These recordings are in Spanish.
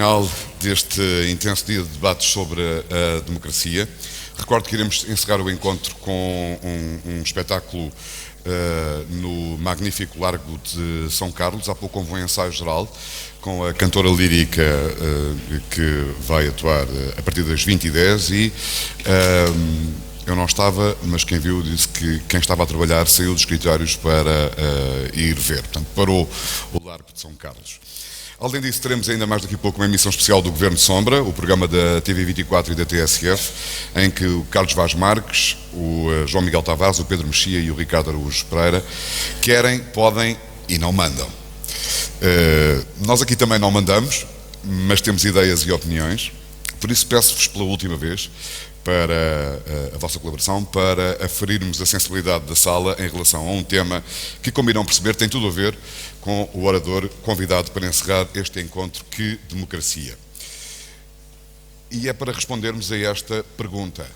final deste intenso dia de debates sobre a democracia. Recordo que iremos encerrar o encontro com um espetáculo no magnífico Largo de São Carlos. Há pouco houve um ensaio geral com a cantora lírica que vai atuar a partir das 20h10 e eu não estava, mas quem viu disse que quem estava a trabalhar saiu dos escritórios para ir ver. Portanto, parou o Largo de São Carlos. Além disso, teremos ainda mais daqui a pouco uma emissão especial do Governo de Sombra, o programa da TV24 e da TSF, em que o Carlos Vaz Marques, o João Miguel Tavares, o Pedro Mexia e o Ricardo Araújo Pereira querem, podem e não mandam. Nós aqui também não mandamos, mas temos ideias e opiniões, por isso peço-vos pela última vez para a vossa colaboração, para aferirmos a sensibilidade da sala em relação a um tema que, como irão perceber, tem tudo a ver com o orador convidado para encerrar este encontro. Que democracia? E é para respondermos a esta pergunta,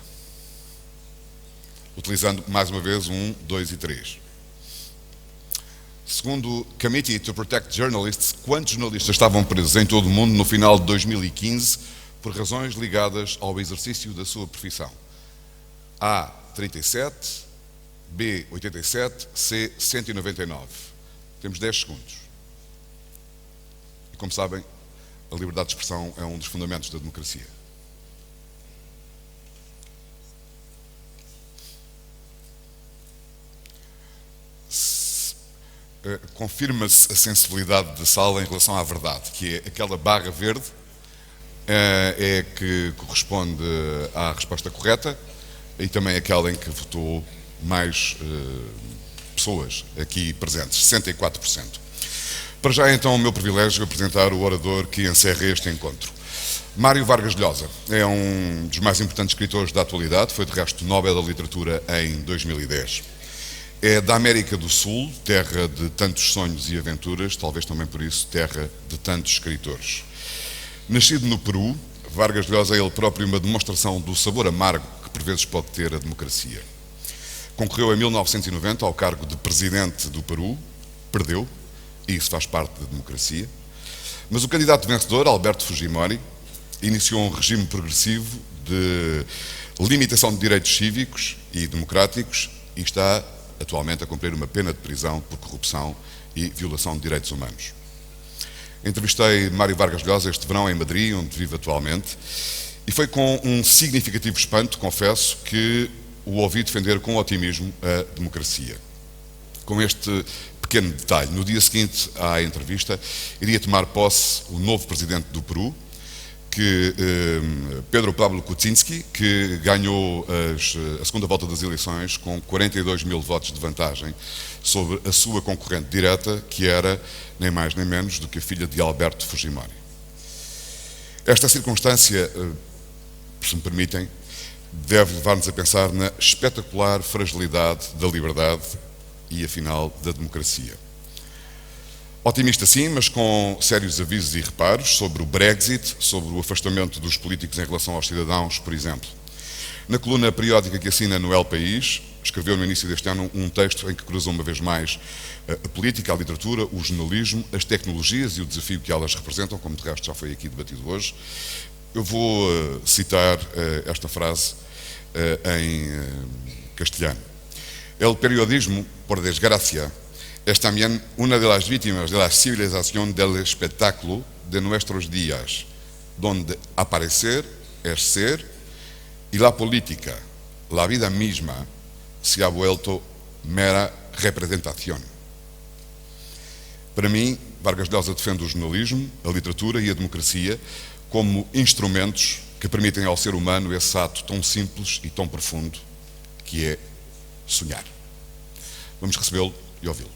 utilizando mais uma vez 1, 2 e 3. Segundo o Committee to Protect Journalists, quantos jornalistas estavam presos em todo o mundo no final de 2015 por razões ligadas ao exercício da sua profissão? A, 37, B, 87, C, 199. Temos 10 segundos. E como sabem, a liberdade de expressão é um dos fundamentos da democracia. Confirma-se a sensibilidade da sala em relação à verdade, que é aquela barra verde é que corresponde à resposta correta e também aquela em que votou mais pessoas aqui presentes, 64%. Para já então o meu privilégio apresentar o orador que encerra este encontro. Mário Vargas Llosa é um dos mais importantes escritores da atualidade, foi de resto Nobel da Literatura em 2010. É da América do Sul, terra de tantos sonhos e aventuras, talvez também por isso terra de tantos escritores. Nascido no Peru, Vargas Llosa é ele próprio uma demonstração do sabor amargo que por vezes pode ter a democracia. Concorreu em 1990 ao cargo de presidente do Peru, perdeu, e isso faz parte da democracia. Mas o candidato vencedor, Alberto Fujimori, iniciou um regime progressivo de limitação de direitos cívicos e democráticos e está atualmente a cumprir uma pena de prisão por corrupção e violação de direitos humanos. Entrevistei Mário Vargas Llosa este verão em Madrid, onde vive atualmente, e foi com um significativo espanto, confesso, que o ouvi defender com otimismo a democracia. Com este pequeno detalhe, no dia seguinte à entrevista, iria tomar posse o novo presidente do Peru, Pedro Pablo Kuczynski, que ganhou a segunda volta das eleições com 42 mil votos de vantagem sobre a sua concorrente direta, que era nem mais nem menos do que a filha de Alberto Fujimori. Esta circunstância, se me permitem, deve levar-nos a pensar na espetacular fragilidade da liberdade e, afinal, da democracia. Otimista sim, mas com sérios avisos e reparos sobre o Brexit, sobre o afastamento dos políticos em relação aos cidadãos, por exemplo. Na coluna periódica que assina no El País, escreveu no início deste ano um texto em que cruza uma vez mais a política, a literatura, o jornalismo, as tecnologias e o desafio que elas representam, como de resto já foi aqui debatido hoje. Eu vou citar esta frase em castelhano. El periodismo, por desgracia, es también una de las víctimas de la civilización del espectáculo de nuestros días, donde aparecer es ser y la política, la vida misma, se ha vuelto mera representación. Para mim, Vargas Llosa defende o jornalismo, a literatura e a democracia como instrumentos que permitem ao ser humano esse ato tão simples e tão profundo que é sonhar. Vamos recebê-lo e ouvi-lo.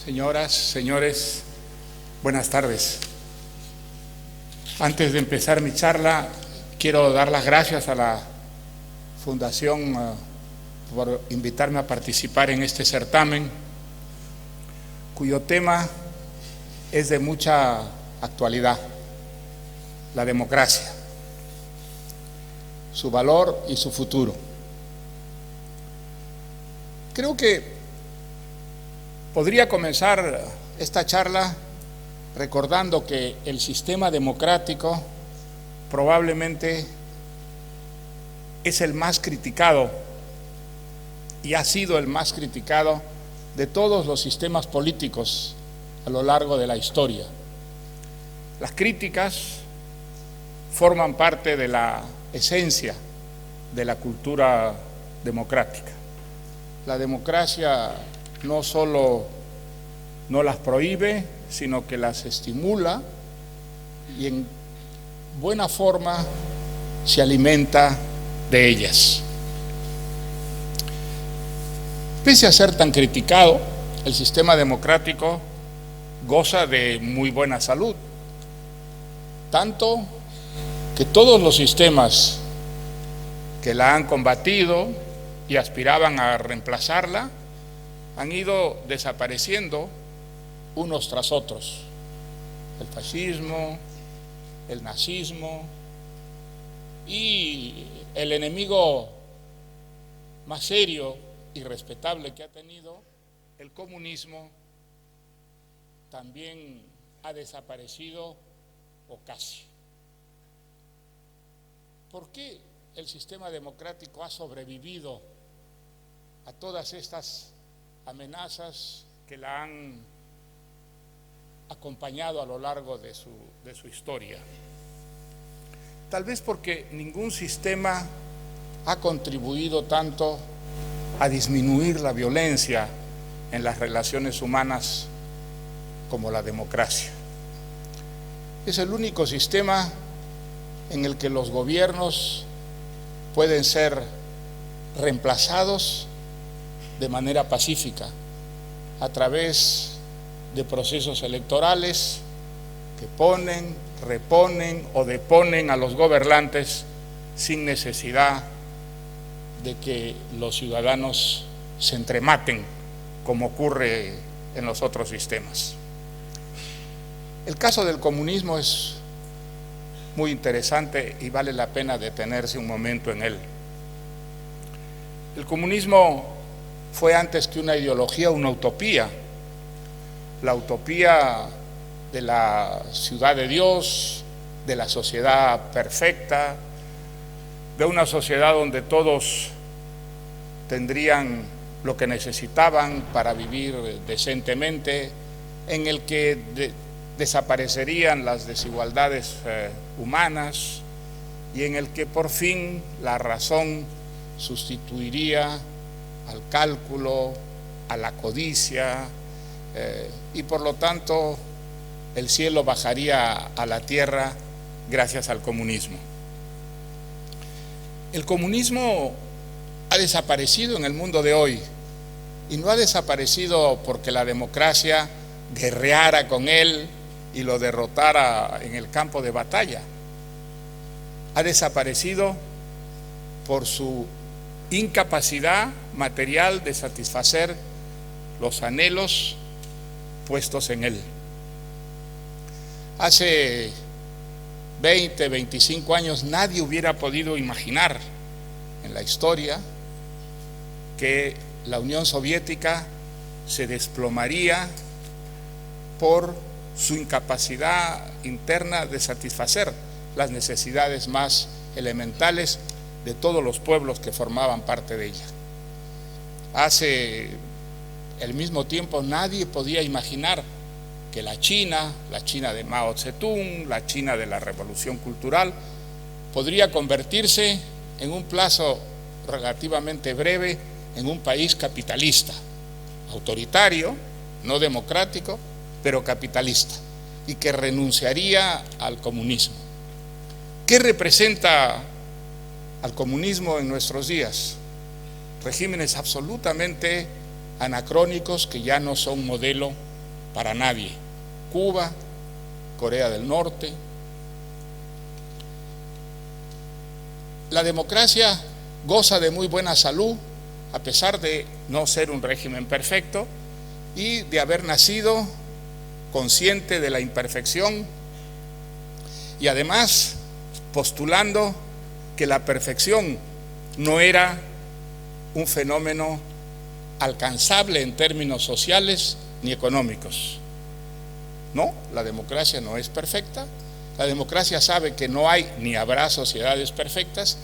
Señoras, señores, buenas tardes. Antes de empezar mi charla, quiero dar las gracias a la Fundación por invitarme a participar en este certamen, cuyo tema es de mucha actualidad: la democracia, su valor y su futuro. Creo que podría comenzar esta charla recordando que el sistema democrático probablemente es el más criticado y ha sido el más criticado de todos los sistemas políticos a lo largo de la historia. Las críticas forman parte de la esencia de la cultura democrática. La democracia no solo no las prohíbe, sino que las estimula y en buena forma se alimenta de ellas. Pese a ser tan criticado, el sistema democrático goza de muy buena salud, tanto que todos los sistemas que la han combatido y aspiraban a reemplazarla han ido desapareciendo unos tras otros. El fascismo, el nazismo y el enemigo más serio y respetable que ha tenido, el comunismo, también ha desaparecido o casi. ¿Por qué el sistema democrático ha sobrevivido a todas estas amenazas que la han acompañado a lo largo de su historia? Tal vez porque ningún sistema ha contribuido tanto a disminuir la violencia en las relaciones humanas como la democracia. Es el único sistema en el que los gobiernos pueden ser reemplazados de manera pacífica a través de procesos electorales que ponen, reponen o deponen a los gobernantes sin necesidad de que los ciudadanos se entrematen, como ocurre en los otros sistemas. El caso del comunismo es muy interesante y vale la pena detenerse un momento en él. El comunismo fue antes que una ideología, una utopía, la utopía de la ciudad de Dios, de la sociedad perfecta, de una sociedad donde todos tendrían lo que necesitaban para vivir decentemente, en el que desaparecerían las desigualdades humanas y en el que por fin la razón sustituiría al cálculo, a la codicia, y por lo tanto el cielo bajaría a la tierra gracias al comunismo. El comunismo ha desaparecido en el mundo de hoy, y no ha desaparecido porque la democracia guerreara con él y lo derrotara en el campo de batalla. Ha desaparecido por su incapacidad material de satisfacer los anhelos puestos en él. Hace 20, 25 años nadie hubiera podido imaginar en la historia que la Unión Soviética se desplomaría por su incapacidad interna de satisfacer las necesidades más elementales de todos los pueblos que formaban parte de ella. Hace el mismo tiempo nadie podía imaginar que la China de Mao Zedong, la China de la Revolución Cultural, podría convertirse en un plazo relativamente breve en un país capitalista, autoritario, no democrático, pero capitalista, y que renunciaría al comunismo. ¿Qué representa al comunismo en nuestros días? Regímenes absolutamente anacrónicos que ya no son modelo para nadie. Cuba, Corea del Norte. La democracia goza de muy buena salud, a pesar de no ser un régimen perfecto y de haber nacido consciente de la imperfección y además postulando que la perfección no era un fenómeno alcanzable en términos sociales ni económicos. No, la democracia no es perfecta. La democracia sabe que no hay ni habrá sociedades perfectas,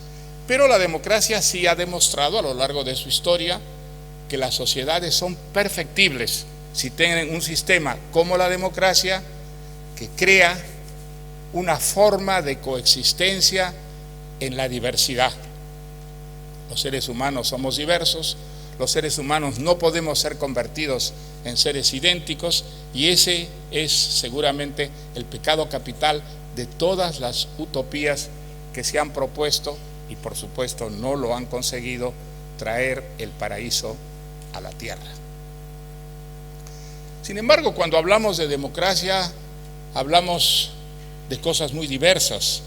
pero la democracia sí ha demostrado a lo largo de su historia que las sociedades son perfectibles si tienen un sistema como la democracia que crea una forma de coexistencia en la diversidad. Los seres humanos somos diversos, los seres humanos no podemos ser convertidos en seres idénticos, y ese es seguramente el pecado capital de todas las utopías que se han propuesto y por supuesto no lo han conseguido, traer el paraíso a la tierra. Sin embargo, cuando hablamos de democracia, hablamos de cosas muy diversas,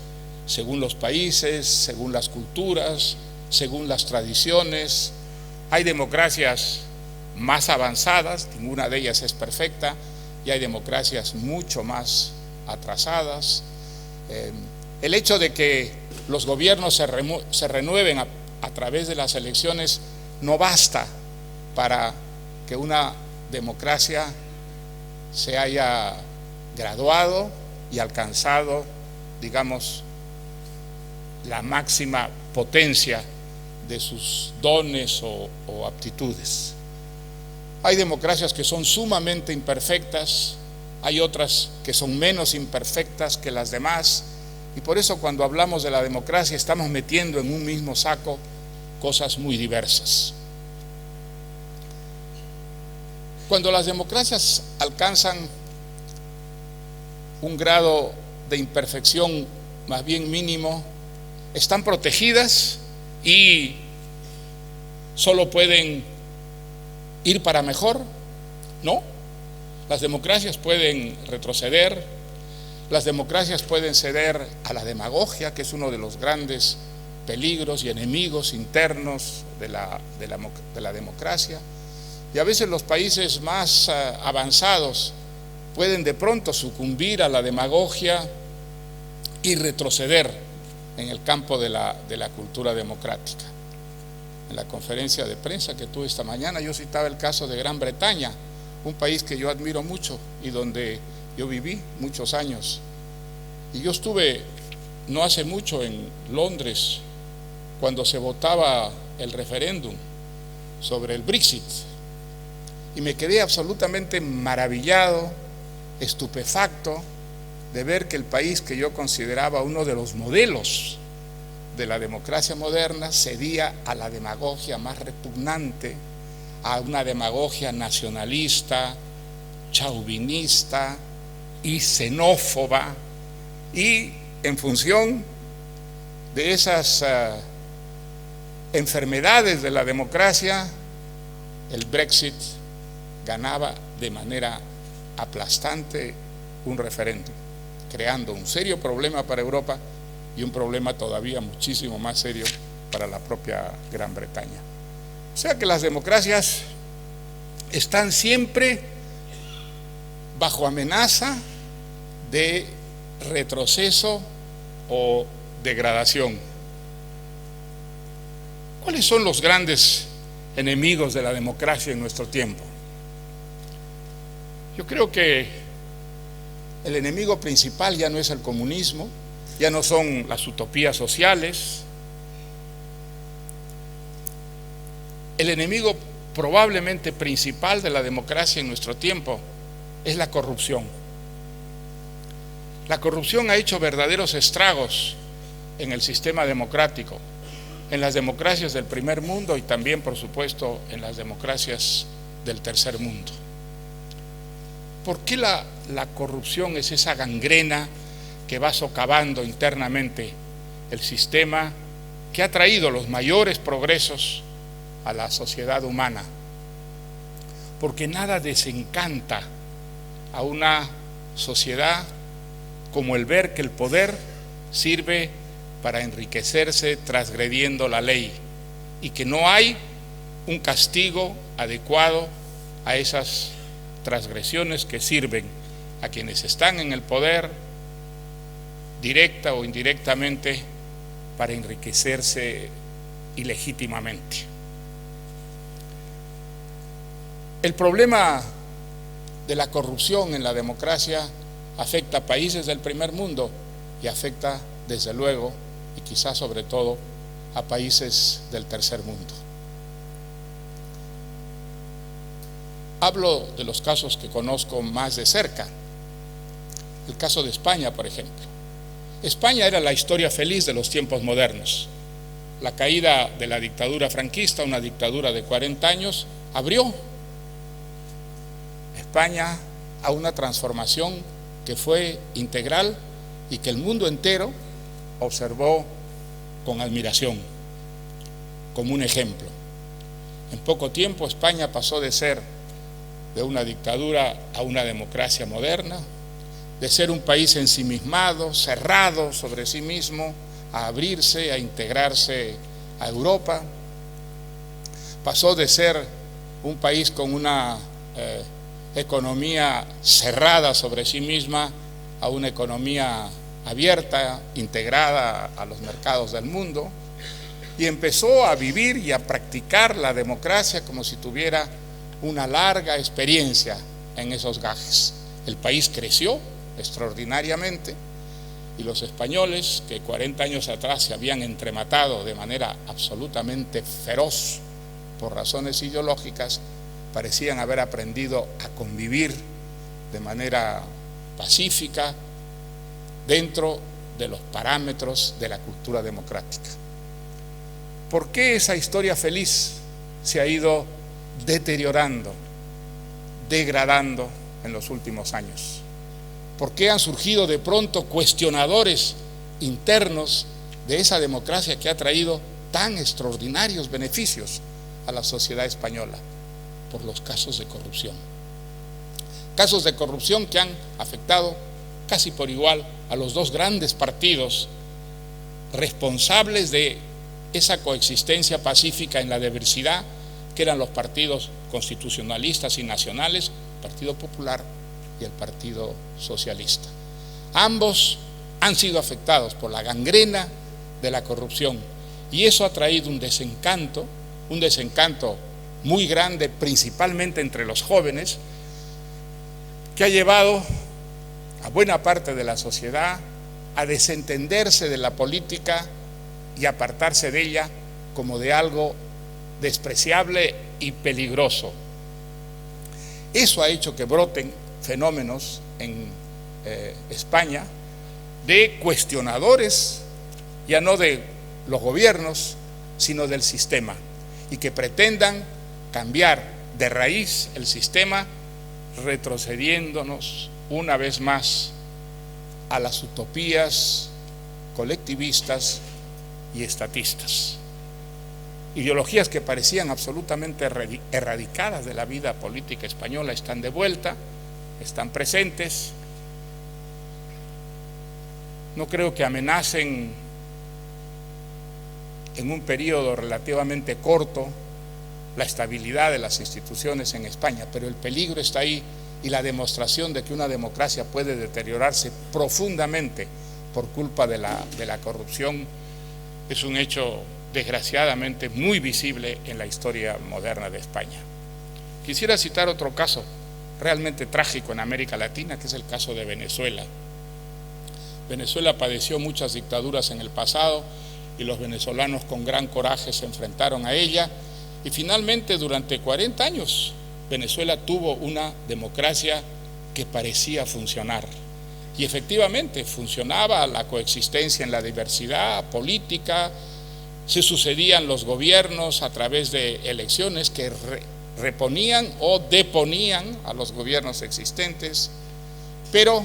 según los países, según las culturas, según las tradiciones. Hay democracias más avanzadas, ninguna de ellas es perfecta, y hay democracias mucho más atrasadas. El hecho de que los gobiernos se renueven a través de las elecciones no basta para que una democracia se haya graduado y alcanzado, digamos, la máxima potencia de sus dones o aptitudes. Hay democracias que son sumamente imperfectas, hay otras que son menos imperfectas que las demás, y por eso cuando hablamos de la democracia estamos metiendo en un mismo saco cosas muy diversas. Cuando las democracias alcanzan un grado de imperfección más bien mínimo, están protegidas y solo pueden ir para mejor. No, las democracias pueden retroceder, las democracias pueden ceder a la demagogia, que es uno de los grandes peligros y enemigos internos de la democracia, y a veces los países más avanzados pueden de pronto sucumbir a la demagogia y retroceder en el campo de la cultura democrática. En la conferencia de prensa que tuve esta mañana yo citaba el caso de Gran Bretaña, un país que yo admiro mucho y donde yo viví muchos años. Y yo estuve no hace mucho en Londres cuando se votaba el referéndum sobre el Brexit, y me quedé absolutamente maravillado, estupefacto de ver que el país que yo consideraba uno de los modelos de la democracia moderna cedía a la demagogia más repugnante, a una demagogia nacionalista, chauvinista y xenófoba, y en función de esas enfermedades de la democracia, el Brexit ganaba de manera aplastante un referéndum, creando un serio problema para Europa y un problema todavía muchísimo más serio para la propia Gran Bretaña. O sea que las democracias están siempre bajo amenaza de retroceso o degradación. ¿Cuáles son los grandes enemigos de la democracia en nuestro tiempo? Yo creo que el enemigo principal ya no es el comunismo, ya no son las utopías sociales. El enemigo probablemente principal de la democracia en nuestro tiempo es la corrupción. La corrupción ha hecho verdaderos estragos en el sistema democrático, en las democracias del primer mundo y también, por supuesto, en las democracias del tercer mundo. ¿Por qué la corrupción es esa gangrena que va socavando internamente el sistema que ha traído los mayores progresos a la sociedad humana? Porque nada desencanta a una sociedad como el ver que el poder sirve para enriquecerse transgrediendo la ley y que no hay un castigo adecuado a esas transgresiones que sirven a quienes están en el poder, directa o indirectamente, para enriquecerse ilegítimamente. El problema de la corrupción en la democracia afecta a países del primer mundo y afecta, desde luego, y quizás sobre todo, a países del tercer mundo. Hablo de los casos que conozco más de cerca. El caso de España, por ejemplo. España era la historia feliz de los tiempos modernos. La caída de la dictadura franquista, una dictadura de 40 años, abrió España a una transformación que fue integral y que el mundo entero observó con admiración, como un ejemplo. En poco tiempo España pasó de ser de una dictadura a una democracia moderna, de ser un país ensimismado, cerrado sobre sí mismo, a abrirse, a integrarse a Europa. Pasó de ser un país con una economía cerrada sobre sí misma a una economía abierta, integrada a los mercados del mundo, y empezó a vivir y a practicar la democracia como si tuviera una larga experiencia en esos gajes. El país creció extraordinariamente y los españoles, que 40 años atrás se habían entrematado de manera absolutamente feroz por razones ideológicas, parecían haber aprendido a convivir de manera pacífica dentro de los parámetros de la cultura democrática. ¿Por qué esa historia feliz se ha ido deteriorando, degradando en los últimos años? ¿Por qué han surgido de pronto cuestionadores internos de esa democracia que ha traído tan extraordinarios beneficios a la sociedad española? Por los casos de corrupción. Casos de corrupción que han afectado casi por igual a los dos grandes partidos responsables de esa coexistencia pacífica en la diversidad, que eran los partidos constitucionalistas y nacionales, el Partido Popular y el Partido Socialista. Ambos han sido afectados por la gangrena de la corrupción y eso ha traído un desencanto muy grande, principalmente entre los jóvenes, que ha llevado a buena parte de la sociedad a desentenderse de la política y apartarse de ella como de algo despreciable y peligroso. Eso ha hecho que broten fenómenos en España de cuestionadores, ya no de los gobiernos, sino del sistema, y que pretendan cambiar de raíz el sistema, retrocediéndonos una vez más a las utopías colectivistas y estatistas. Ideologías que parecían absolutamente erradicadas de la vida política española están de vuelta, están presentes. No creo que amenacen en un periodo relativamente corto la estabilidad de las instituciones en España, pero el peligro está ahí y la demostración de que una democracia puede deteriorarse profundamente por culpa de la corrupción es un hecho desgraciadamente muy visible en la historia moderna de España. Quisiera citar otro caso realmente trágico en América Latina, que es el caso de Venezuela. Venezuela padeció muchas dictaduras en el pasado y los venezolanos con gran coraje se enfrentaron a ella y finalmente durante 40 años Venezuela tuvo una democracia que parecía funcionar y efectivamente funcionaba la coexistencia en la diversidad política, se sucedían los gobiernos a través de elecciones que reponían o deponían a los gobiernos existentes, pero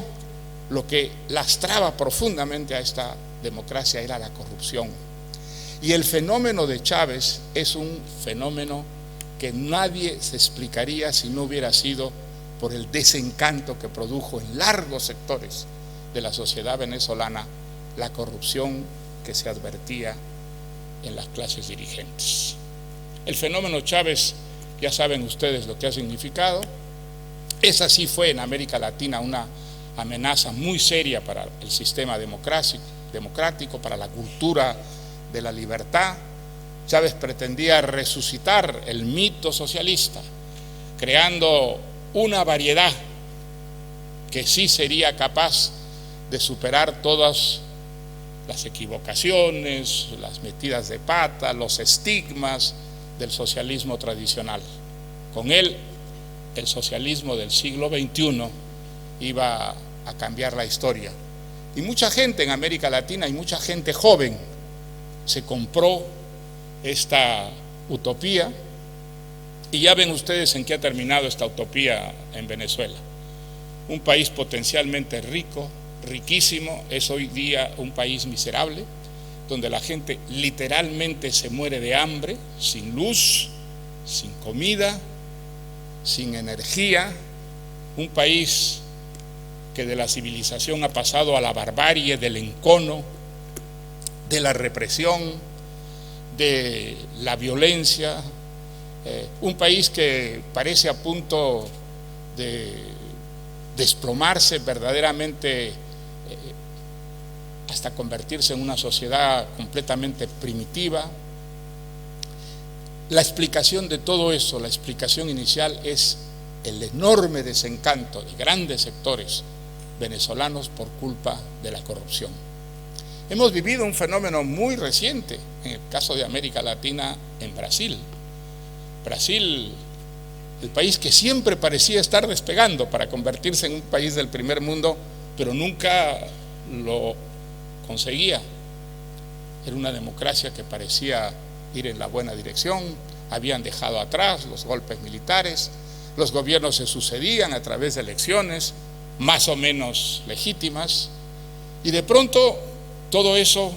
lo que lastraba profundamente a esta democracia era la corrupción. Y el fenómeno de Chávez es un fenómeno que nadie se explicaría si no hubiera sido por el desencanto que produjo en largos sectores de la sociedad venezolana la corrupción que se advertía en las clases dirigentes. El fenómeno Chávez, ya saben ustedes lo que ha significado. Esa sí fue en América Latina una amenaza muy seria para el sistema democrático, para la cultura de la libertad. Chávez pretendía resucitar el mito socialista, creando una variedad que sí sería capaz de superar todas las equivocaciones, las metidas de pata, los estigmas del socialismo tradicional. Con él, el socialismo del siglo XXI iba a cambiar la historia. Y mucha gente en América Latina, y mucha gente joven, se compró esta utopía, y ya ven ustedes en qué ha terminado esta utopía en Venezuela. Un país potencialmente rico, riquísimo, es hoy día un país miserable, donde la gente literalmente se muere de hambre, sin luz, sin comida, sin energía. Un país que de la civilización ha pasado a la barbarie, del encono, de la represión, de la violencia. Un país que parece a punto de desplomarse verdaderamente, hasta convertirse en una sociedad completamente primitiva. La explicación de todo eso, la explicación inicial, es el enorme desencanto de grandes sectores venezolanos por culpa de la corrupción. Hemos vivido un fenómeno muy reciente, en el caso de América Latina, en Brasil. Brasil, el país que siempre parecía estar despegando para convertirse en un país del primer mundo, pero nunca lo conseguía. Era una democracia que parecía ir en la buena dirección. Habían dejado atrás los golpes militares, los gobiernos se sucedían a través de elecciones más o menos legítimas, y de pronto todo eso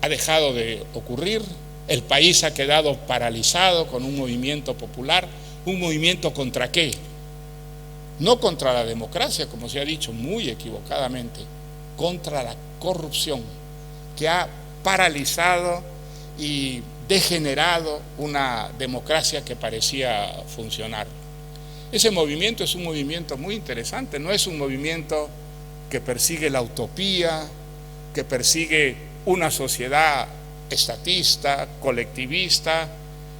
ha dejado de ocurrir. El país ha quedado paralizado con un movimiento popular. ¿Un movimiento contra qué? No contra la democracia, como se ha dicho muy equivocadamente, contra la corrupción, que ha paralizado y degenerado una democracia que parecía funcionar. Ese movimiento es un movimiento muy interesante, no es un movimiento que persigue la utopía, que persigue una sociedad estatista, colectivista.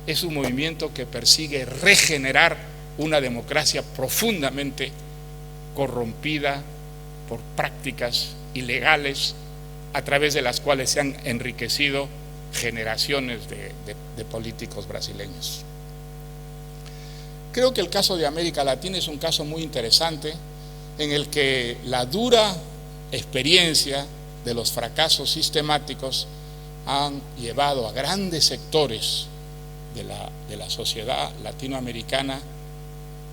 Es un movimiento que persigue regenerar una democracia profundamente corrompida por prácticas ilegales a través de las cuales se han enriquecido generaciones de políticos brasileños. Creo que el caso de América Latina es un caso muy interesante, en el que la dura experiencia de los fracasos sistemáticos han llevado a grandes sectores de la sociedad latinoamericana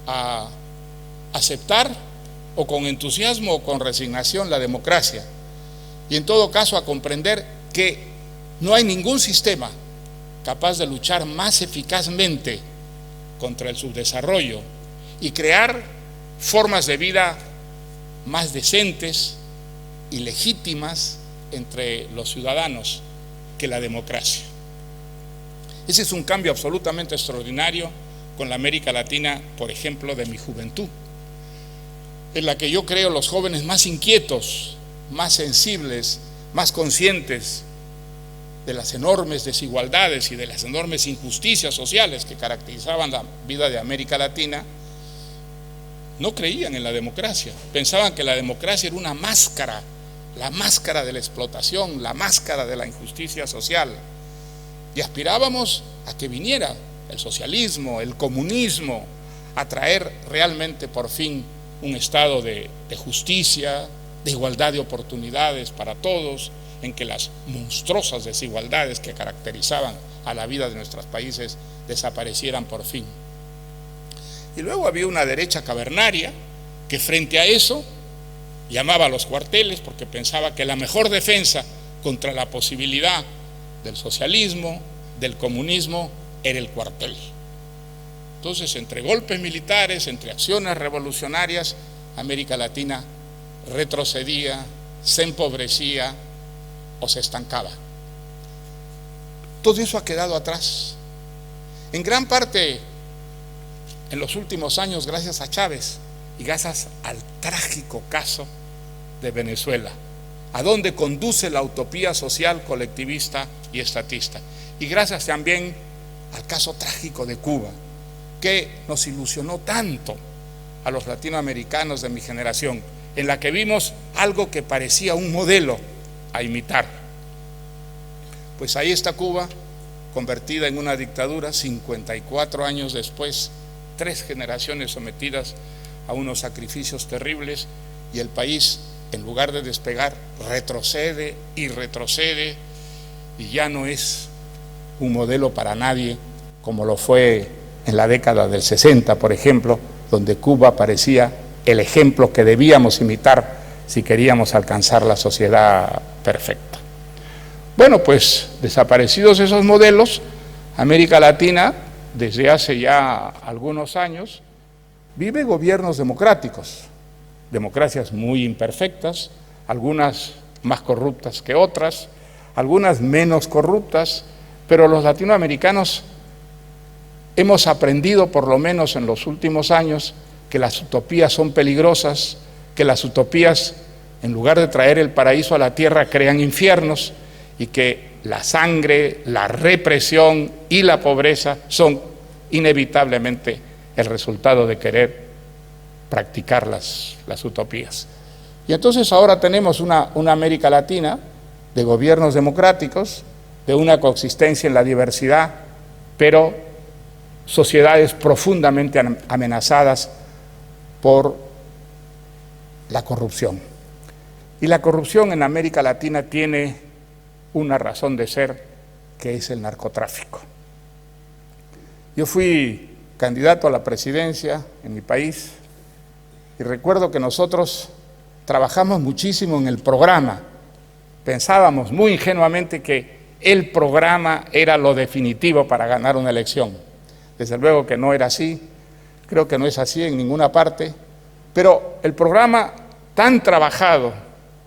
a aceptar, o con entusiasmo o con resignación, la democracia, y en todo caso a comprender que no hay ningún sistema capaz de luchar más eficazmente contra el subdesarrollo y crear formas de vida más decentes y legítimas entre los ciudadanos que la democracia. Ese es un cambio absolutamente extraordinario con la América Latina, por ejemplo, de mi juventud, en la que yo creo los jóvenes más inquietos, más sensibles, más conscientes de las enormes desigualdades y de las enormes injusticias sociales que caracterizaban la vida de América Latina, no creían en la democracia. Pensaban que la democracia era una máscara, la máscara de la explotación, la máscara de la injusticia social, y aspirábamos a que viniera el socialismo, el comunismo, a traer realmente por fin un estado de justicia, de igualdad de oportunidades para todos, en que las monstruosas desigualdades que caracterizaban a la vida de nuestros países desaparecieran por fin. Y luego había una derecha cavernaria que frente a eso llamaba a los cuarteles, porque pensaba que la mejor defensa contra la posibilidad del socialismo, del comunismo, era el cuartel. Entonces, entre golpes militares, entre acciones revolucionarias, América Latina retrocedía, se empobrecía o se estancaba. Todo eso ha quedado atrás. En gran parte, en los últimos años, gracias a Chávez y gracias al trágico caso de Venezuela, a donde conduce la utopía social, colectivista y estatista. Y gracias también al caso trágico de Cuba, que nos ilusionó tanto a los latinoamericanos de mi generación, en la que vimos algo que parecía un modelo a imitar. Pues ahí está Cuba, convertida en una dictadura 54 años después, 3 generaciones sometidas a unos sacrificios terribles, y el país, en lugar de despegar, retrocede y retrocede, y ya no es un modelo para nadie como lo fue en la década del 60, por ejemplo, donde Cuba parecía el ejemplo que debíamos imitar si queríamos alcanzar la sociedad perfecta. Bueno, pues desaparecidos esos modelos, América Latina, desde hace ya algunos años, vive gobiernos democráticos, democracias muy imperfectas, algunas más corruptas que otras, algunas menos corruptas, pero los latinoamericanos hemos aprendido, por lo menos en los últimos años, que las utopías son peligrosas, que las utopías, en lugar de traer el paraíso a la tierra, crean infiernos, y que la sangre, la represión y la pobreza son inevitablemente el resultado de querer practicar las utopías. Y entonces ahora tenemos una América Latina de gobiernos democráticos, de una coexistencia en la diversidad, pero sociedades profundamente amenazadas por la corrupción. Y la corrupción en América Latina tiene una razón de ser, que es el narcotráfico. Yo fui candidato a la presidencia en mi país y recuerdo que nosotros trabajamos muchísimo en el programa. Pensábamos muy ingenuamente que el programa era lo definitivo para ganar una elección. Desde luego que no era así, creo que no es así en ninguna parte, pero el programa tan trabajado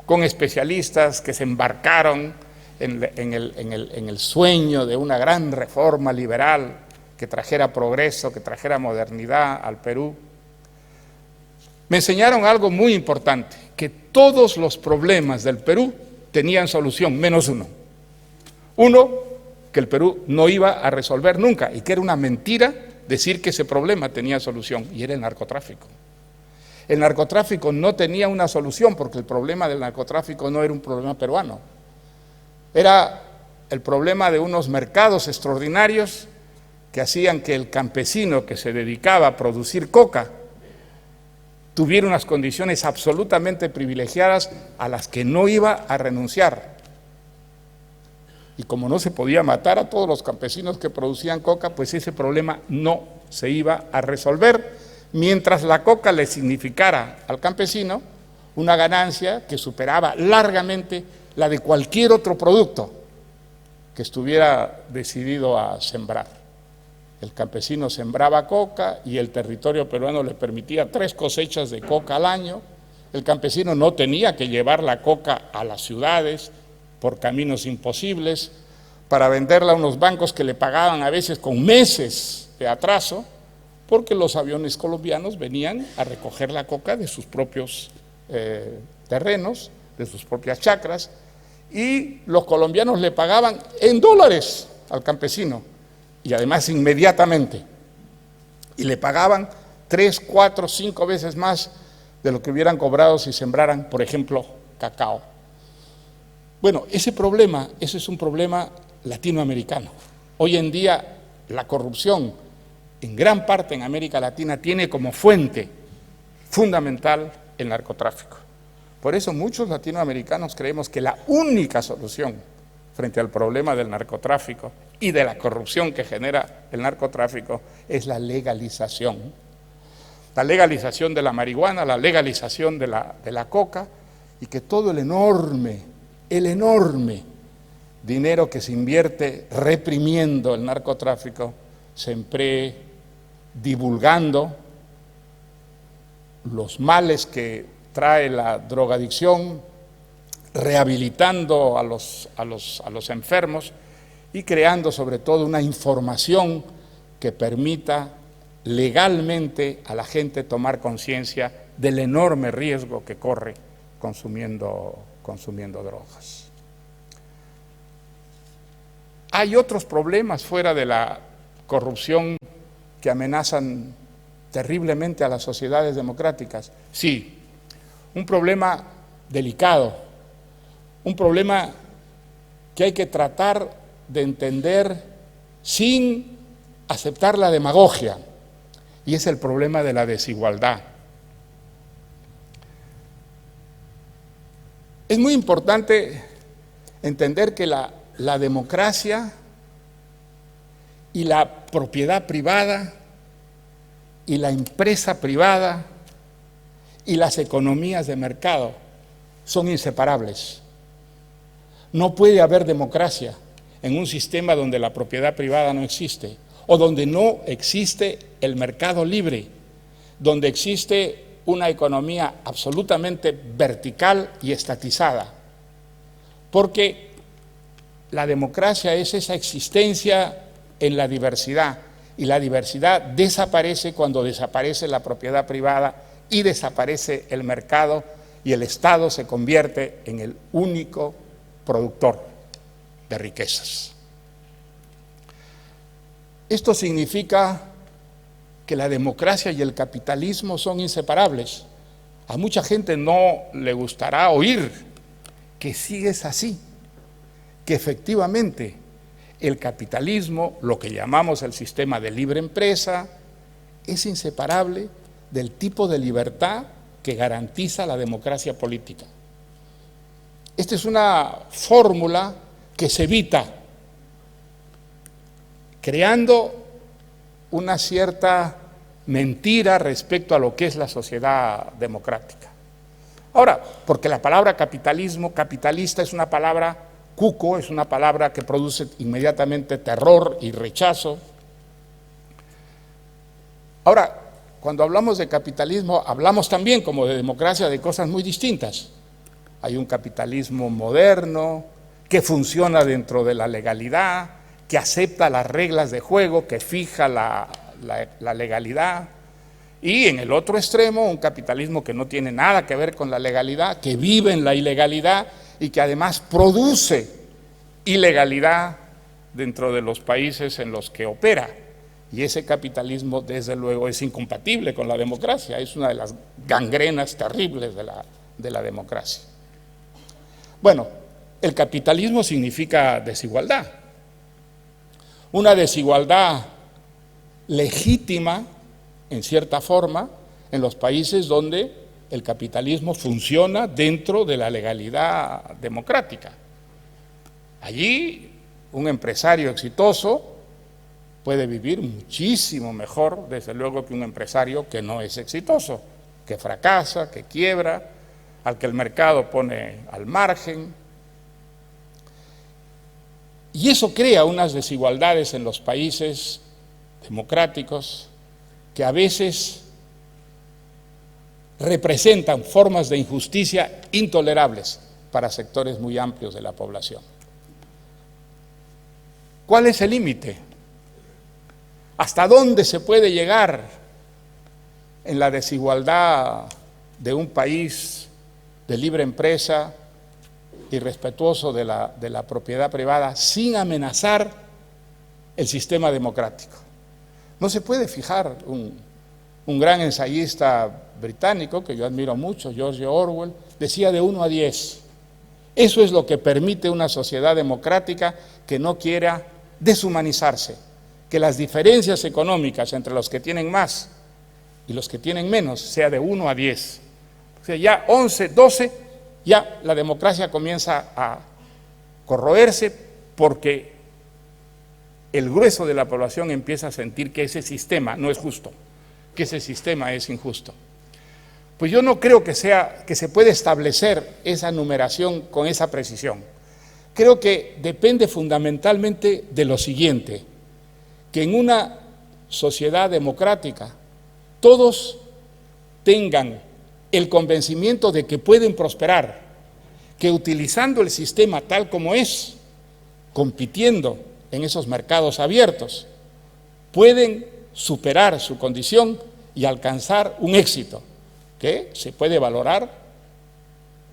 con especialistas que se embarcaron en el sueño de una gran reforma liberal que trajera progreso, que trajera modernidad al Perú, me enseñaron algo muy importante, que todos los problemas del Perú tenían solución, menos uno. Uno, que el Perú no iba a resolver nunca, y que era una mentira decir que ese problema tenía solución, y era el narcotráfico. El narcotráfico no tenía una solución, porque el problema del narcotráfico no era un problema peruano. Era el problema de unos mercados extraordinarios que hacían que el campesino que se dedicaba a producir coca tuviera unas condiciones absolutamente privilegiadas a las que no iba a renunciar. Y como no se podía matar a todos los campesinos que producían coca, pues ese problema no se iba a resolver, mientras la coca le significara al campesino una ganancia que superaba largamente la de cualquier otro producto que estuviera decidido a sembrar. El campesino sembraba coca y el territorio peruano le permitía 3 cosechas de coca al año. El campesino no tenía que llevar la coca a las ciudades por caminos imposibles para venderla a unos bancos que le pagaban a veces con meses de atraso, porque los aviones colombianos venían a recoger la coca de sus propios terrenos, de sus propias chacras, y los colombianos le pagaban en dólares al campesino, y además inmediatamente, y le pagaban 3, 4, 5 veces más de lo que hubieran cobrado si sembraran, por ejemplo, cacao. Bueno, ese es un problema latinoamericano. Hoy en día la corrupción en gran parte en América Latina tiene como fuente fundamental el narcotráfico. Por eso muchos latinoamericanos creemos que la única solución frente al problema del narcotráfico y de la corrupción que genera el narcotráfico es la legalización. La legalización de la marihuana, la legalización de la coca, y que todo el enorme dinero que se invierte reprimiendo el narcotráfico se emplee divulgando los males que trae la drogadicción, rehabilitando a los enfermos y creando sobre todo una información que permita legalmente a la gente tomar conciencia del enorme riesgo que corre consumiendo drogas. Hay otros problemas fuera de la corrupción que amenazan terriblemente a las sociedades democráticas. Sí, un problema delicado, un problema que hay que tratar de entender sin aceptar la demagogia, y es el problema de la desigualdad. Es muy importante entender que la democracia y la propiedad privada y la empresa privada y las economías de mercado son inseparables. No puede haber democracia en un sistema donde la propiedad privada no existe, o donde no existe el mercado libre, donde existe una economía absolutamente vertical y estatizada. Porque la democracia es esa existencia en la diversidad, y la diversidad desaparece cuando desaparece la propiedad privada y desaparece el mercado, y el Estado se convierte en el único productor de riquezas. Esto significa que la democracia y el capitalismo son inseparables. A mucha gente no le gustará oír que sí es así, que efectivamente el capitalismo, lo que llamamos el sistema de libre empresa, es inseparable del tipo de libertad que garantiza la democracia política. Esta es una fórmula que se evita creando una cierta mentira respecto a lo que es la sociedad democrática. Ahora, porque la palabra capitalismo, capitalista, es una palabra cuco, es una palabra que produce inmediatamente terror y rechazo. Ahora, cuando hablamos de capitalismo, hablamos también, como de democracia, de cosas muy distintas. Hay un capitalismo moderno que funciona dentro de la legalidad, que acepta las reglas de juego, que fija la legalidad, y en el otro extremo un capitalismo que no tiene nada que ver con la legalidad, que vive en la ilegalidad y que además produce ilegalidad dentro de los países en los que opera. Y ese capitalismo, desde luego, es incompatible con la democracia, es una de las gangrenas terribles de la democracia. Bueno, el capitalismo significa desigualdad. Una desigualdad legítima, en cierta forma, en los países donde el capitalismo funciona dentro de la legalidad democrática. Allí, un empresario exitoso puede vivir muchísimo mejor, desde luego, que un empresario que no es exitoso, que fracasa, que quiebra, al que el mercado pone al margen. Y eso crea unas desigualdades en los países democráticos que a veces representan formas de injusticia intolerables para sectores muy amplios de la población. ¿Cuál es el límite? ¿Hasta dónde se puede llegar en la desigualdad de un país de libre empresa y respetuoso de la propiedad privada sin amenazar el sistema democrático? No se puede fijar. Un gran ensayista británico que yo admiro mucho, George Orwell, decía de 1 a 10. Eso es lo que permite una sociedad democrática que no quiera deshumanizarse, que las diferencias económicas entre los que tienen más y los que tienen menos sea de 1 a 10. O sea, ya 11, 12, ya la democracia comienza a corroerse porque el grueso de la población empieza a sentir que ese sistema no es justo, que ese sistema es injusto. Pues yo no creo que se puede establecer esa numeración con esa precisión. Creo que depende fundamentalmente de lo siguiente, que en una sociedad democrática, todos tengan el convencimiento de que pueden prosperar, que utilizando el sistema tal como es, compitiendo en esos mercados abiertos, pueden superar su condición y alcanzar un éxito que se puede valorar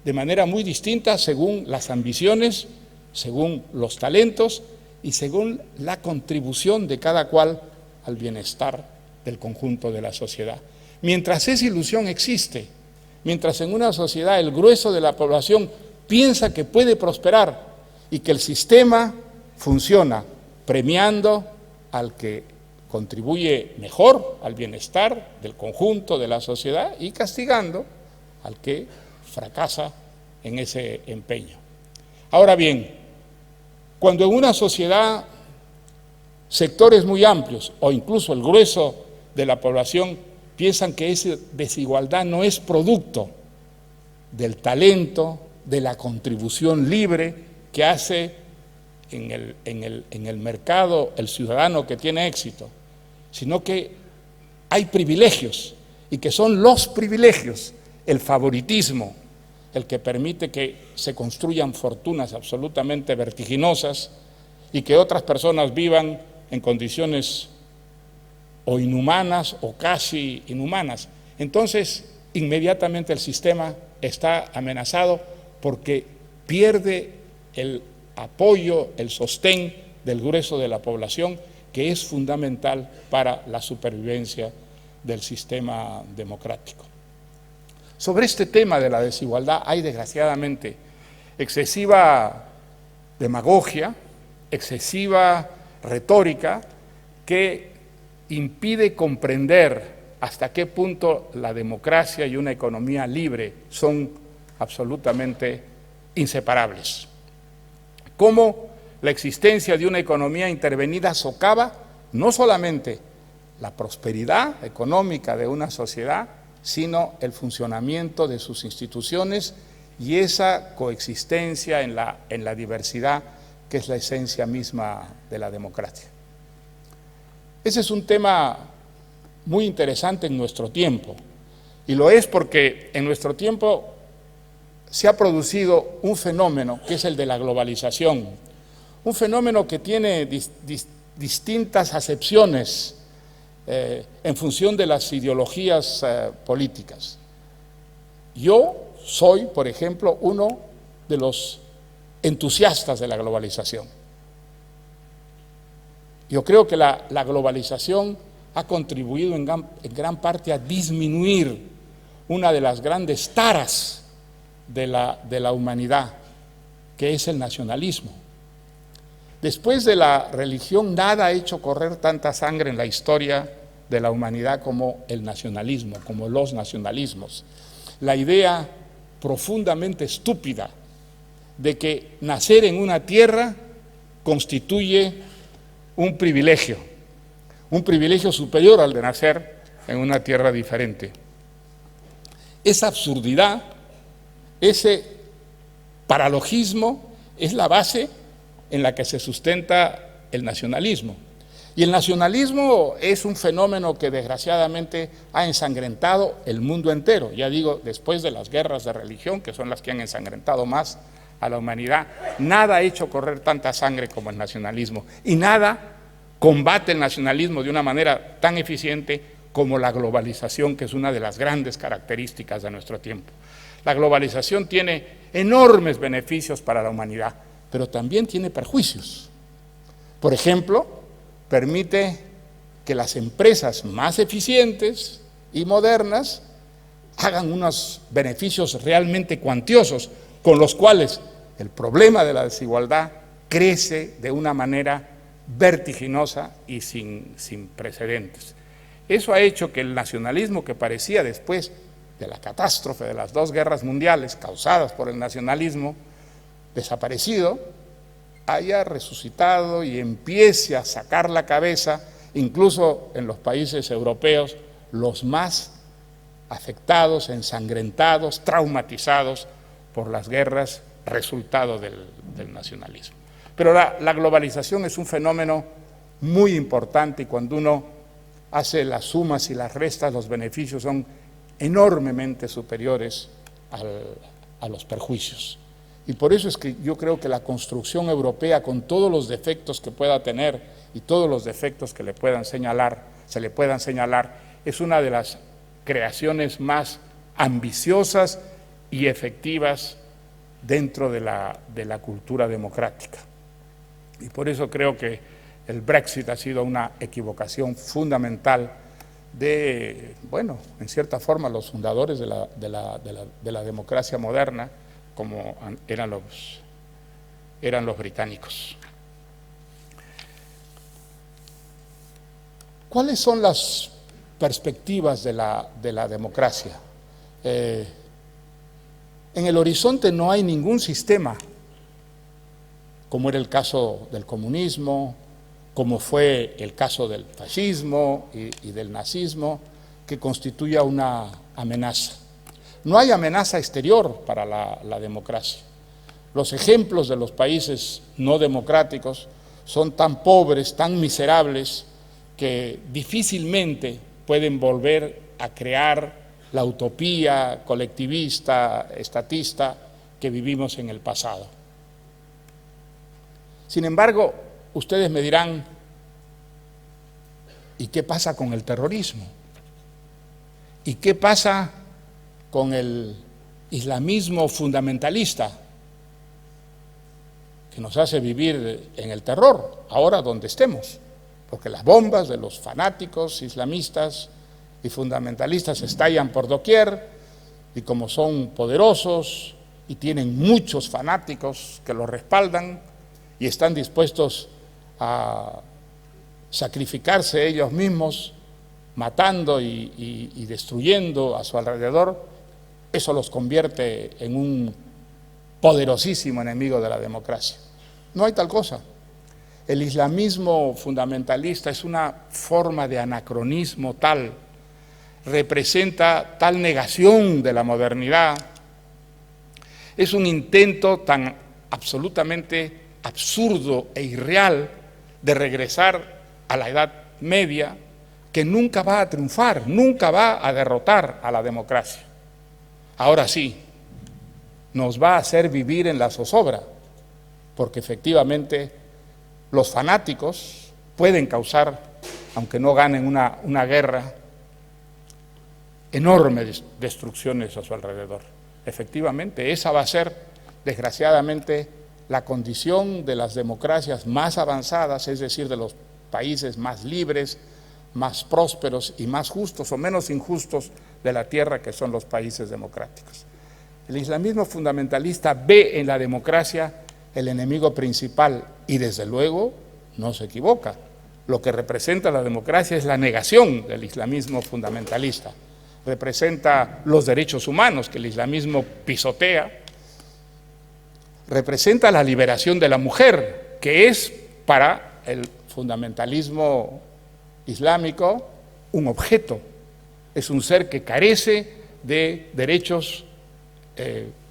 de manera muy distinta según las ambiciones, según los talentos y según la contribución de cada cual al bienestar del conjunto de la sociedad. Mientras esa ilusión existe, mientras en una sociedad el grueso de la población piensa que puede prosperar y que el sistema funciona premiando al que contribuye mejor al bienestar del conjunto de la sociedad y castigando al que fracasa en ese empeño. Ahora bien, cuando en una sociedad sectores muy amplios o incluso el grueso de la población piensan que esa desigualdad no es producto del talento, de la contribución libre que hace en el mercado el ciudadano que tiene éxito, sino que hay privilegios y que son los privilegios, el favoritismo, el que permite que se construyan fortunas absolutamente vertiginosas y que otras personas vivan en condiciones o inhumanas o casi inhumanas. Entonces, inmediatamente el sistema está amenazado porque pierde el apoyo, el sostén del grueso de la población, que es fundamental para la supervivencia del sistema democrático. Sobre este tema de la desigualdad hay desgraciadamente excesiva demagogia, excesiva retórica que impide comprender hasta qué punto la democracia y una economía libre son absolutamente inseparables. Cómo la existencia de una economía intervenida socava no solamente la prosperidad económica de una sociedad, sino el funcionamiento de sus instituciones y esa coexistencia en la diversidad que es la esencia misma de la democracia. Ese es un tema muy interesante en nuestro tiempo, y lo es porque en nuestro tiempo se ha producido un fenómeno que es el de la globalización, un fenómeno que tiene distintas acepciones en función de las ideologías políticas. Yo soy, por ejemplo, uno de los entusiastas de la globalización. Yo creo que la globalización ha contribuido en gran parte a disminuir una de las grandes taras de la humanidad, que es el nacionalismo. Después de la religión, nada ha hecho correr tanta sangre en la historia de la humanidad como el nacionalismo, como los nacionalismos. La idea profundamente estúpida de que nacer en una tierra constituye un privilegio superior al de nacer en una tierra diferente. Esa absurdidad, ese paralogismo es la base en la que se sustenta el nacionalismo. Y el nacionalismo es un fenómeno que desgraciadamente ha ensangrentado el mundo entero. Ya digo, después de las guerras de religión, que son las que han ensangrentado más a la humanidad, nada ha hecho correr tanta sangre como el nacionalismo. Y nada combate el nacionalismo de una manera tan eficiente como la globalización, que es una de las grandes características de nuestro tiempo. La globalización tiene enormes beneficios para la humanidad, pero también tiene perjuicios. Por ejemplo, permite que las empresas más eficientes y modernas hagan unos beneficios realmente cuantiosos, con los cuales el problema de la desigualdad crece de una manera vertiginosa y sin precedentes. Eso ha hecho que el nacionalismo, que parecía después de la catástrofe de las 2 guerras mundiales causadas por el nacionalismo desaparecido, haya resucitado y empiece a sacar la cabeza, incluso en los países europeos, los más afectados, ensangrentados, traumatizados por las guerras, resultado del nacionalismo. Pero la globalización es un fenómeno muy importante, y cuando uno hace las sumas y las restas, los beneficios son enormemente superiores a los perjuicios. Y por eso es que yo creo que la construcción europea, con todos los defectos que pueda tener y todos los defectos que se le puedan señalar, es una de las creaciones más ambiciosas y efectivas dentro de la cultura democrática. Y por eso creo que el Brexit ha sido una equivocación fundamental de, bueno, en cierta forma, los fundadores de la democracia moderna, como eran los británicos. ¿Cuáles son las perspectivas de la democracia? En el horizonte no hay ningún sistema, como era el caso del comunismo, como fue el caso del fascismo y del nazismo, que constituya una amenaza. No hay amenaza exterior para la democracia. Los ejemplos de los países no democráticos son tan pobres, tan miserables, que difícilmente pueden volver a crear la utopía colectivista, estatista que vivimos en el pasado. Sin embargo, ustedes me dirán, ¿y qué pasa con el terrorismo? ¿Y qué pasa con el islamismo fundamentalista que nos hace vivir en el terror, ahora donde estemos? Porque las bombas de los fanáticos islamistas y fundamentalistas estallan por doquier, y como son poderosos y tienen muchos fanáticos que los respaldan y están dispuestos a sacrificarse ellos mismos, matando y destruyendo a su alrededor, eso los convierte en un poderosísimo enemigo de la democracia. No hay tal cosa. El islamismo fundamentalista es una forma de anacronismo tal, representa tal negación de la modernidad, es un intento tan absolutamente absurdo e irreal de regresar a la Edad Media, que nunca va a triunfar, nunca va a derrotar a la democracia. Ahora sí, nos va a hacer vivir en la zozobra, porque efectivamente los fanáticos pueden causar, aunque no ganen una guerra, enormes destrucciones a su alrededor. Efectivamente, esa va a ser, desgraciadamente, la condición de las democracias más avanzadas, es decir, de los países más libres, más prósperos y más justos o menos injustos de la tierra, que son los países democráticos. El islamismo fundamentalista ve en la democracia el enemigo principal y desde luego no se equivoca. Lo que representa la democracia es la negación del islamismo fundamentalista. Representa los derechos humanos que el islamismo pisotea, representa la liberación de la mujer, que es para el fundamentalismo islámico un objeto, es un ser que carece de derechos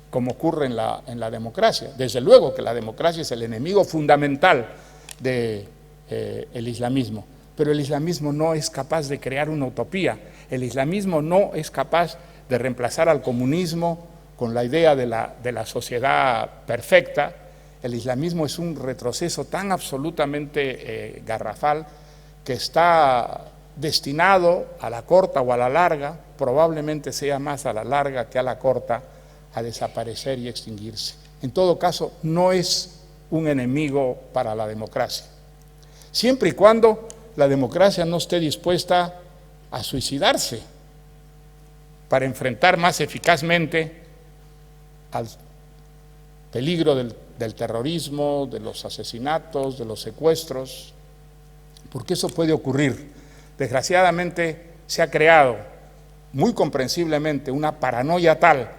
como ocurre en la democracia. Desde luego que la democracia es el enemigo fundamental del islamismo, pero el islamismo no es capaz de crear una utopía, el islamismo no es capaz de reemplazar al comunismo con la idea de la sociedad perfecta. El islamismo es un retroceso tan absolutamente garrafal que está destinado a la corta o a la larga, probablemente sea más a la larga que a la corta, a desaparecer y extinguirse. En todo caso, no es un enemigo para la democracia, siempre y cuando la democracia no esté dispuesta a suicidarse para enfrentar más eficazmente al peligro del terrorismo, de los asesinatos, de los secuestros, porque eso puede ocurrir. Desgraciadamente se ha creado, muy comprensiblemente, una paranoia tal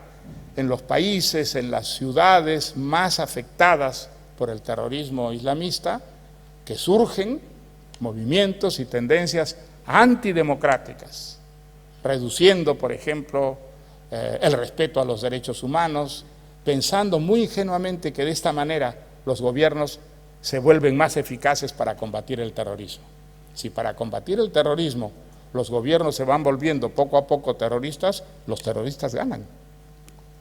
en los países, en las ciudades más afectadas por el terrorismo islamista, que surgen movimientos y tendencias antidemocráticas, reduciendo, por ejemplo, el respeto a los derechos humanos, pensando muy ingenuamente que de esta manera los gobiernos se vuelven más eficaces para combatir el terrorismo. Si para combatir el terrorismo los gobiernos se van volviendo poco a poco terroristas, los terroristas ganan.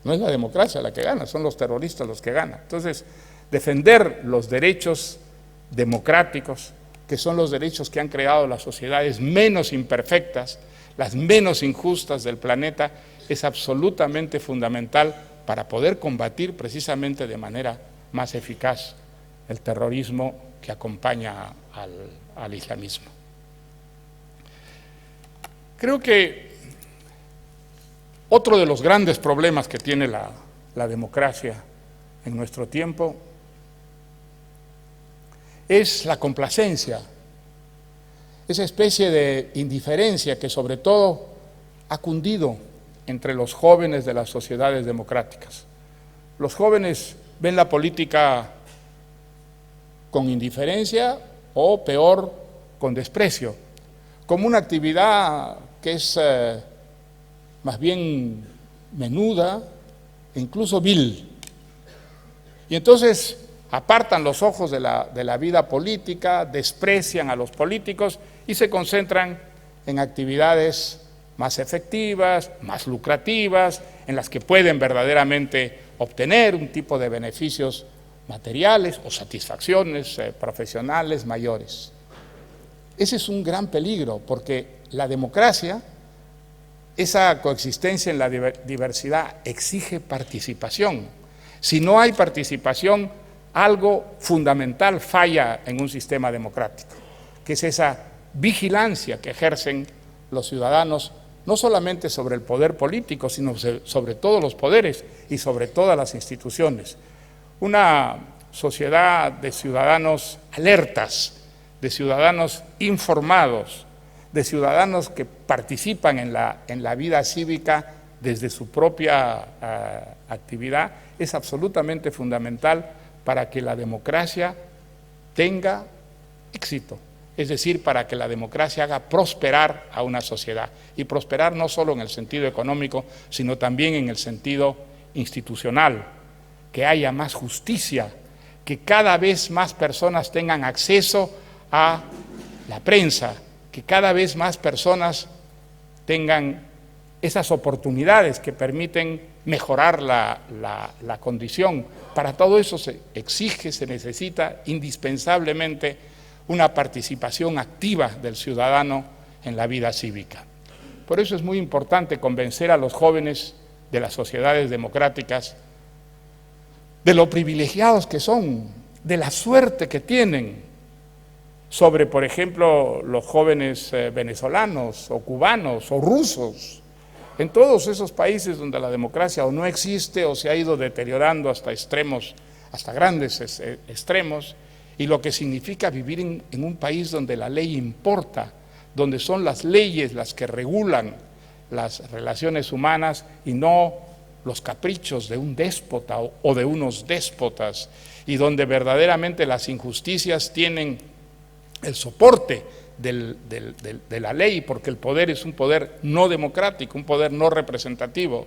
No es la democracia la que gana, son los terroristas los que ganan. Entonces, defender los derechos democráticos, que son los derechos que han creado las sociedades menos imperfectas, las menos injustas del planeta, es absolutamente fundamental para poder combatir precisamente de manera más eficaz el terrorismo que acompaña al islamismo. Creo que otro de los grandes problemas que tiene la democracia en nuestro tiempo es la complacencia, esa especie de indiferencia que sobre todo ha cundido entre los jóvenes de las sociedades democráticas. Los jóvenes ven la política con indiferencia o peor, con desprecio, como una actividad que es más bien menuda e incluso vil. Y entonces apartan los ojos de la vida política, desprecian a los políticos y se concentran en actividades más efectivas, más lucrativas, en las que pueden verdaderamente obtener un tipo de beneficios materiales o satisfacciones profesionales mayores. Ese es un gran peligro, porque la democracia, esa coexistencia en la diversidad, exige participación. Si no hay participación, algo fundamental falla en un sistema democrático, que es esa vigilancia que ejercen los ciudadanos, no solamente sobre el poder político, sino sobre todos los poderes y sobre todas las instituciones. Una sociedad de ciudadanos alertas, de ciudadanos informados, de ciudadanos que participan en la vida cívica desde su propia actividad, es absolutamente fundamental para que la democracia tenga éxito. Es decir, para que la democracia haga prosperar a una sociedad. Y prosperar no solo en el sentido económico, sino también en el sentido institucional, que haya más justicia, que cada vez más personas tengan acceso a la prensa, que cada vez más personas tengan esas oportunidades que permiten mejorar la condición. Para todo eso se exige, se necesita indispensablemente una participación activa del ciudadano en la vida cívica. Por eso es muy importante convencer a los jóvenes de las sociedades democráticas de lo privilegiados que son, de la suerte que tienen sobre, por ejemplo, los jóvenes venezolanos o cubanos o rusos, en todos esos países donde la democracia o no existe o se ha ido deteriorando hasta extremos, hasta grandes extremos, y lo que significa vivir en un país donde la ley importa, donde son las leyes las que regulan las relaciones humanas y no los caprichos de un déspota o de unos déspotas, y donde verdaderamente las injusticias tienen el soporte de la ley, porque el poder es un poder no democrático, un poder no representativo.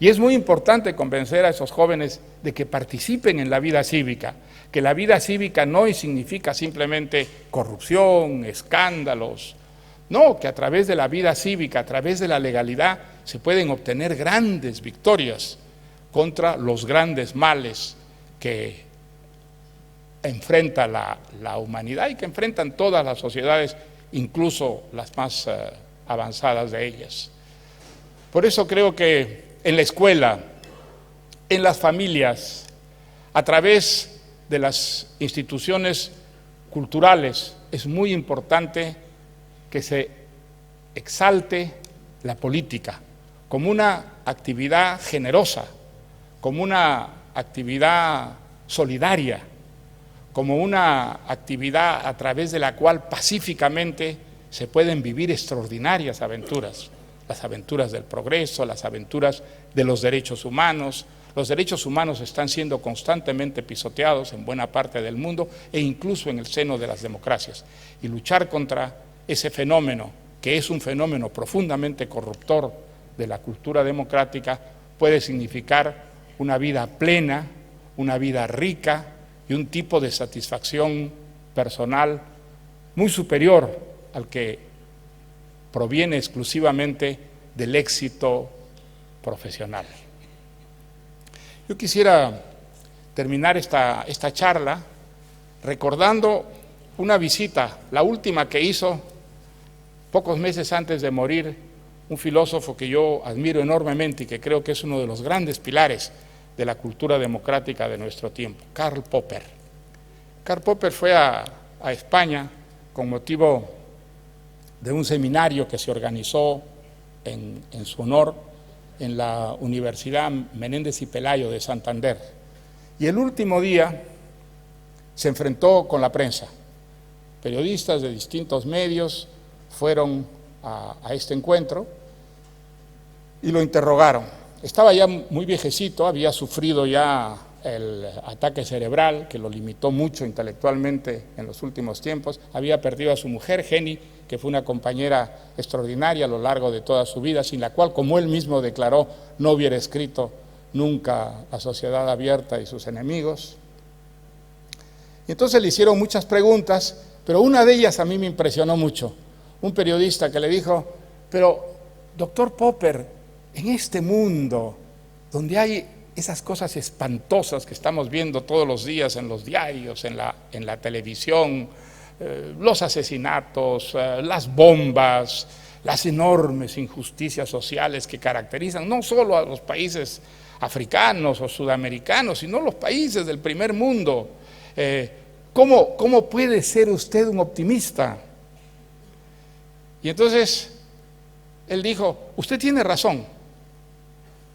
Y es muy importante convencer a esos jóvenes de que participen en la vida cívica, que la vida cívica no significa simplemente corrupción, escándalos, no, que a través de la vida cívica, a través de la legalidad, se pueden obtener grandes victorias contra los grandes males que enfrenta la humanidad y que enfrentan todas las sociedades, incluso las más avanzadas de ellas. Por eso creo que en la escuela, en las familias, a través de las instituciones culturales, es muy importante que se exalte la política como una actividad generosa, como una actividad solidaria, como una actividad a través de la cual pacíficamente se pueden vivir extraordinarias aventuras, las aventuras del progreso, las aventuras de los derechos humanos. Los derechos humanos están siendo constantemente pisoteados en buena parte del mundo e incluso en el seno de las democracias. Y luchar contra ese fenómeno, que es un fenómeno profundamente corruptor de la cultura democrática, puede significar una vida plena, una vida rica y un tipo de satisfacción personal muy superior al que proviene exclusivamente del éxito profesional. Yo quisiera terminar esta charla recordando una visita, la última que hizo pocos meses antes de morir, un filósofo que yo admiro enormemente y que creo que es uno de los grandes pilares de la cultura democrática de nuestro tiempo, Karl Popper. Karl Popper fue a España con motivo de un seminario que se organizó en su honor en la Universidad Menéndez y Pelayo de Santander. Y el último día se enfrentó con la prensa. Periodistas de distintos medios fueron a este encuentro y lo interrogaron. Estaba ya muy viejecito, había sufrido ya el ataque cerebral que lo limitó mucho intelectualmente en los últimos tiempos, había perdido a su mujer, Jenny, que fue una compañera extraordinaria a lo largo de toda su vida, sin la cual, como él mismo declaró, no hubiera escrito nunca La Sociedad Abierta y sus enemigos. Y entonces le hicieron muchas preguntas, pero una de ellas a mí me impresionó mucho. Un periodista que le dijo, pero doctor Popper, en este mundo donde hay esas cosas espantosas que estamos viendo todos los días en los diarios, en la televisión, los asesinatos, las bombas, las enormes injusticias sociales que caracterizan no solo a los países africanos o sudamericanos, sino los países del primer mundo. ¿Cómo puede ser usted un optimista? Y entonces él dijo, usted tiene razón,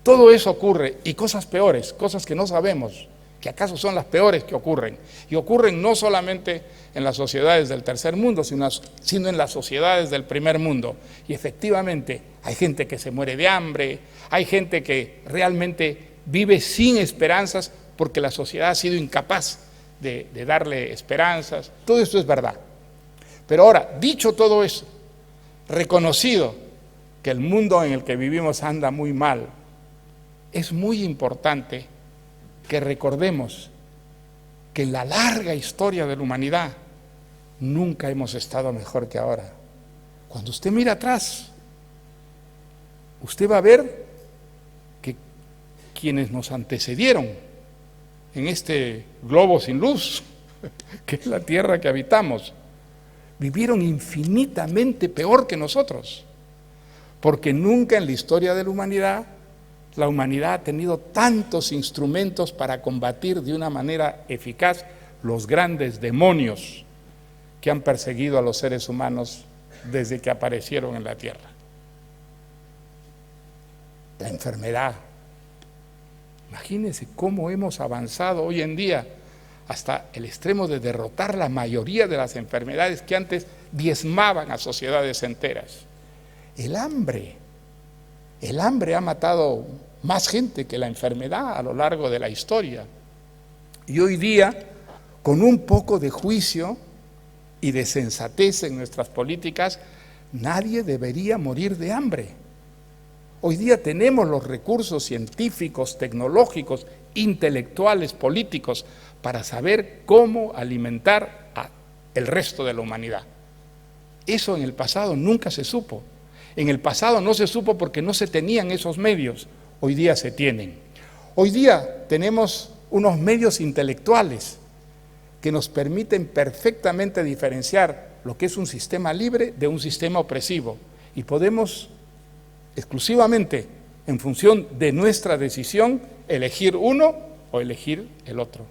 todo eso ocurre y cosas peores, cosas que no sabemos, que acaso son las peores que ocurren. Y ocurren no solamente en las sociedades del tercer mundo, sino en las sociedades del primer mundo. Y efectivamente hay gente que se muere de hambre, hay gente que realmente vive sin esperanzas porque la sociedad ha sido incapaz de darle esperanzas. Todo esto es verdad. Pero ahora, dicho todo eso, reconocido que el mundo en el que vivimos anda muy mal, es muy importante que recordemos que en la larga historia de la humanidad nunca hemos estado mejor que ahora. Cuando usted mira atrás, usted va a ver que quienes nos antecedieron en este globo sin luz, que es la tierra que habitamos, vivieron infinitamente peor que nosotros, porque nunca en la historia de la humanidad ha tenido tantos instrumentos para combatir de una manera eficaz los grandes demonios que han perseguido a los seres humanos desde que aparecieron en la tierra. La enfermedad. Imagínense cómo hemos avanzado hoy en día hasta el extremo de derrotar la mayoría de las enfermedades que antes diezmaban a sociedades enteras. El hambre ha matado más gente que la enfermedad a lo largo de la historia. Y hoy día, con un poco de juicio y de sensatez en nuestras políticas, nadie debería morir de hambre. Hoy día tenemos los recursos científicos, tecnológicos, intelectuales, políticos, para saber cómo alimentar al resto de la humanidad. Eso en el pasado nunca se supo. En el pasado no se supo porque no se tenían esos medios, hoy día se tienen. Hoy día tenemos unos medios intelectuales que nos permiten perfectamente diferenciar lo que es un sistema libre de un sistema opresivo y podemos exclusivamente, en función de nuestra decisión, elegir uno o elegir el otro.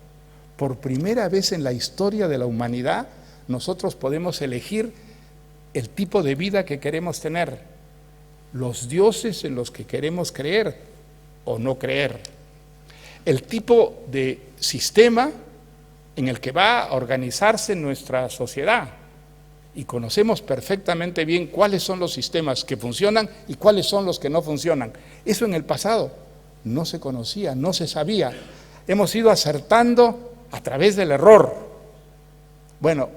Por primera vez en la historia de la humanidad, nosotros podemos elegir el tipo de vida que queremos tener, los dioses en los que queremos creer o no creer, el tipo de sistema en el que va a organizarse nuestra sociedad. Y conocemos perfectamente bien cuáles son los sistemas que funcionan y cuáles son los que no funcionan. Eso en el pasado no se conocía, no se sabía. Hemos ido acertando a través del error. Bueno,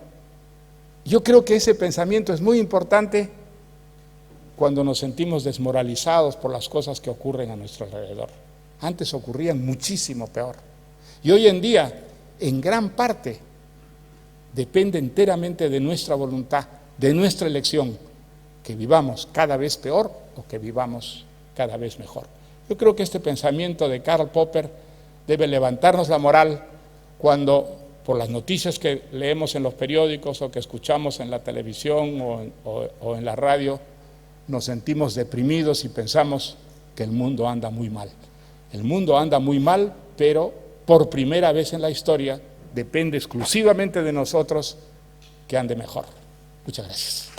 yo creo que ese pensamiento es muy importante cuando nos sentimos desmoralizados por las cosas que ocurren a nuestro alrededor. Antes ocurrían muchísimo peor. Y hoy en día, en gran parte, depende enteramente de nuestra voluntad, de nuestra elección, que vivamos cada vez peor o que vivamos cada vez mejor. Yo creo que este pensamiento de Karl Popper debe levantarnos la moral cuando, por las noticias que leemos en los periódicos o que escuchamos en la televisión o en la radio, nos sentimos deprimidos y pensamos que el mundo anda muy mal. El mundo anda muy mal, pero por primera vez en la historia depende exclusivamente de nosotros que ande mejor. Muchas gracias.